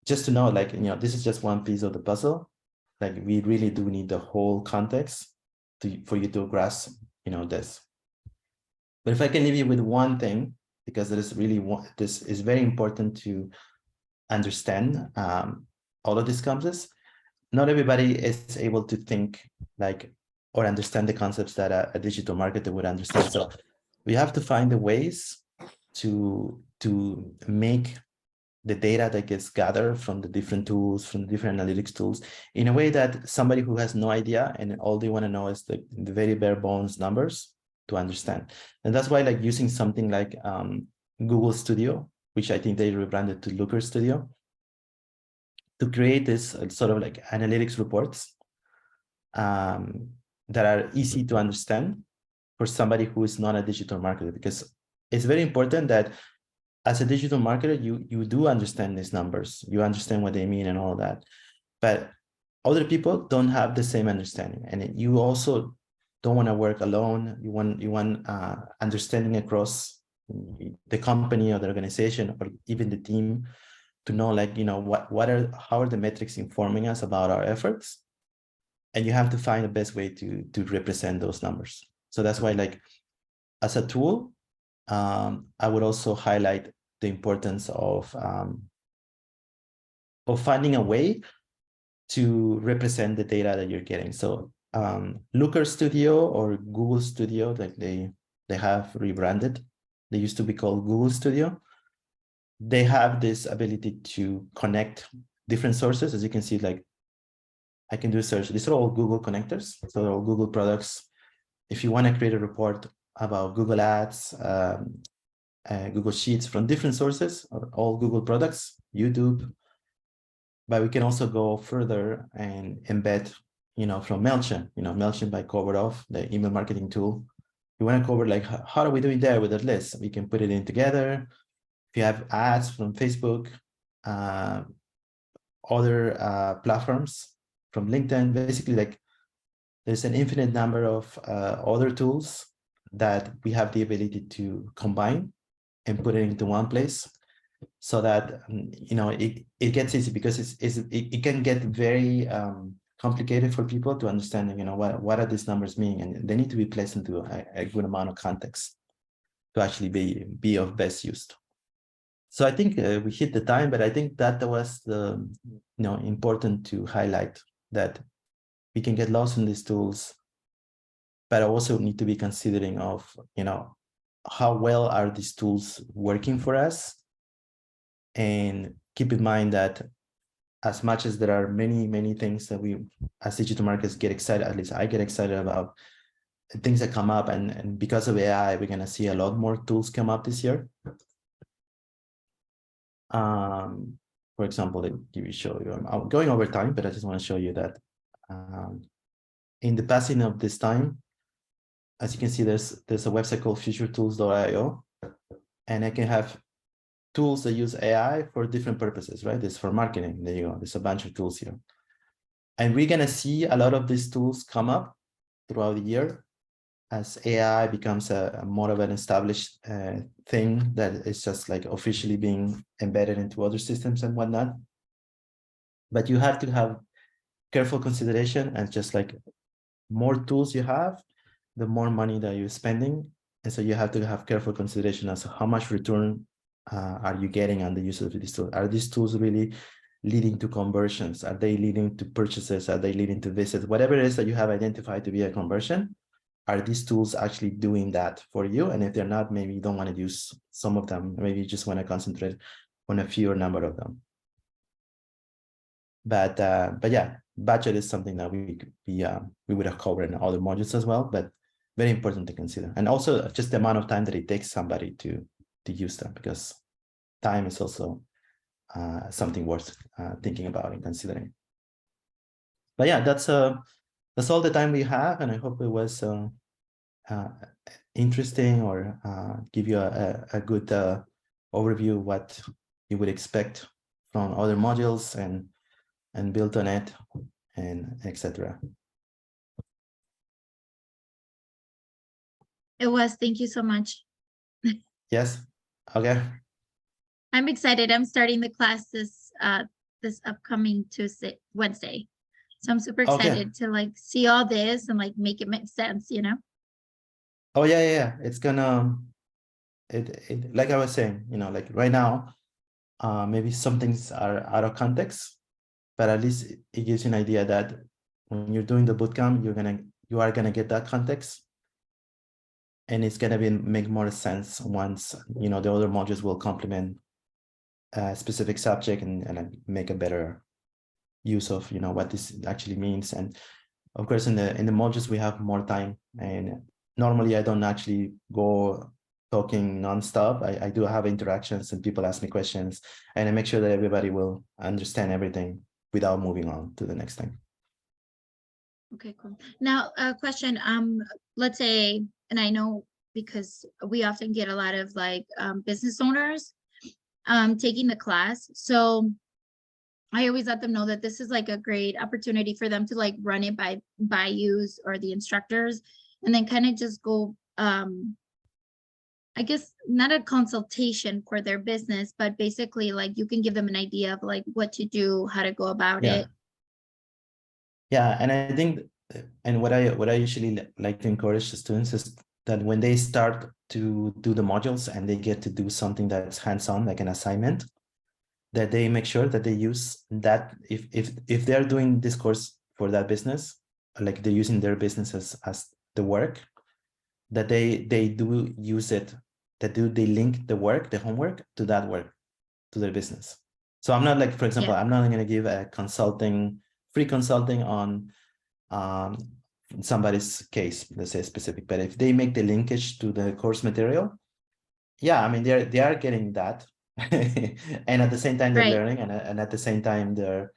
just to know, like, this is just one piece of the puzzle. Like we really do need the whole context for you to grasp, this. But if I can leave you with one thing, because this is very important to understand all of these concepts. Not everybody is able to think like or understand the concepts that a digital marketer would understand. So we have to find the ways to make the data that gets gathered from the different tools, from the different analytics tools, in a way that somebody who has no idea and all they want to know is the very bare bones numbers to understand. And that's why like using something like Google Studio, which I think they rebranded to Looker Studio, to create this sort of like analytics reports that are easy to understand for somebody who is not a digital marketer, because it's very important that as a digital marketer, you do understand these numbers, you understand what they mean and all that, but other people don't have the same understanding, and you also don't want to work alone. You want understanding across the company or the organization or even the team to know, like, how are the metrics informing us about our efforts, and you have to find the best way to represent those numbers. So that's why, like, as a tool, I would also highlight the importance of finding a way to represent the data that you're getting. So Looker Studio or Google Studio, like they have rebranded. They used to be called Google Studio. They have this ability to connect different sources. As you can see, like I can do a search. These are all Google connectors. So they're all Google products. If you want to create a report about Google Ads, Google Sheets from different sources, or all Google products, YouTube. But we can also go further and embed, from MailChimp, MailChimp by CoverOff, the email marketing tool. You want to cover like, how are we doing there with that list? We can put it in together. If you have ads from Facebook, other platforms, from LinkedIn, basically, like there's an infinite number of other tools that we have the ability to combine and put it into one place, so that it gets easy, because it can get very complicated for people to understand, what are these numbers mean, and they need to be placed into a good amount of context to actually be of best use. So I think we hit the time, but I think that was the important to highlight, that we can get lost in these tools, but also need to be considering of how well are these tools working for us. And keep in mind that as much as there are many things that we as digital marketers get excited, at least I get excited about things that come up, and because of AI, we're going to see a lot more tools come up this year. For example, let me show you, I'm going over time, but I just want to show you that in the passing of this time, as you can see, there's a website called futuretools.io, and I can have tools that use AI for different purposes, right? This for marketing. There you go. There's a bunch of tools here. And we're going to see a lot of these tools come up throughout the year as AI becomes a more of an established thing that is just like officially being embedded into other systems and whatnot. But you have to have careful consideration, and just like more tools you have, the more money that you're spending. And so you have to have careful consideration as to how much return are you getting on the use of these tools? Are these tools really leading to conversions? Are they leading to purchases? Are they leading to visits? Whatever it is that you have identified to be a conversion, are these tools actually doing that for you? And if they're not, maybe you don't want to use some of them. Maybe you just want to concentrate on a fewer number of them. But yeah, budget is something that we would have covered in other modules as well, but very important to consider. And also just the amount of time that it takes somebody to use them, because time is also something worth thinking about and considering. But yeah, that's all the time we have, and I hope it was interesting or give you a good overview what you would expect from other modules and build on it and etc. It was. Thank you so much. Yes. Okay. I'm excited. I'm starting the class this upcoming Tuesday, Wednesday. So I'm super excited to like see all this and like make it make sense, you know? Oh yeah. It's gonna it like I was saying, you know, like right now, maybe some things are out of context, but at least it gives you an idea that when you're doing the bootcamp, you are gonna get that context, and it's gonna make more sense once you know the other modules will complement a specific subject and make a better use of you know what this actually means. And of course, in the modules we have more time, and normally I don't actually go talking nonstop. I do have interactions and people ask me questions, and I make sure that everybody will understand everything without moving on to the next thing. Okay, cool. Now, a question, let's say, and I know because we often get a lot of like business owners taking the class. So I always let them know that this is like a great opportunity for them to like run it by yous or the instructors, and then kind of just go, I guess not a consultation for their business, but basically like you can give them an idea of like what to do, how to go about it. Yeah, and I think, and what I usually like to encourage the students is that when they start to do the modules and they get to do something that's hands-on, like an assignment, that they make sure that they use that if they're doing this course for that business, like they're using their business as the work, that they do use it, they link the work, the homework to that work, to their business. So I'm not like, for example, I'm not going to give a free consulting on somebody's case, let's say specific, but if they make the linkage to the course material, yeah, I mean, they are getting that. And at the same time they're learning, and at the same time they're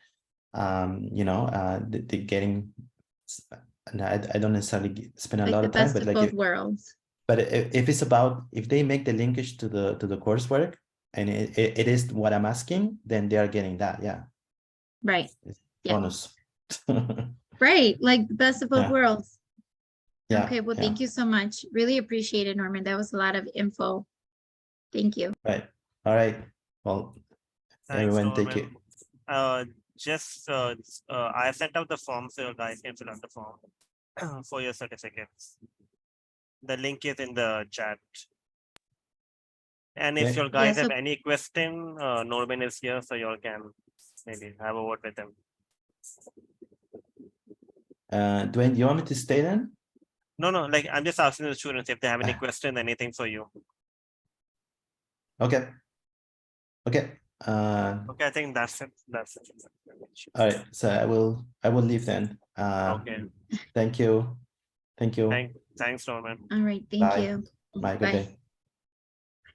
you know they're getting, and I don't necessarily spend a like lot the of time, best but of like both worlds. but if it's about, if they make the linkage to the coursework and it is what I'm asking, then they are getting that. Yeah, Right. it's Yeah. bonus. Right, like the best of both worlds. Yeah. Okay, well, thank you so much. Really appreciate it, Norman. That was a lot of info. Thank you. Right. All right. Well, Thanks, everyone, Norman. take it. I sent out the form so you guys can fill out the form for your certificates. The link is in the chat. And if you guys have any question, Norman is here, so you all can maybe have a word with him. Dwayne, do you want me to stay then? No, like I'm just asking the students if they have any question, anything for you. Okay. Okay, I think that's it. All right. So I will leave then. Okay. Thank you. Thanks, Norman. All right, thank you. Bye. Good day.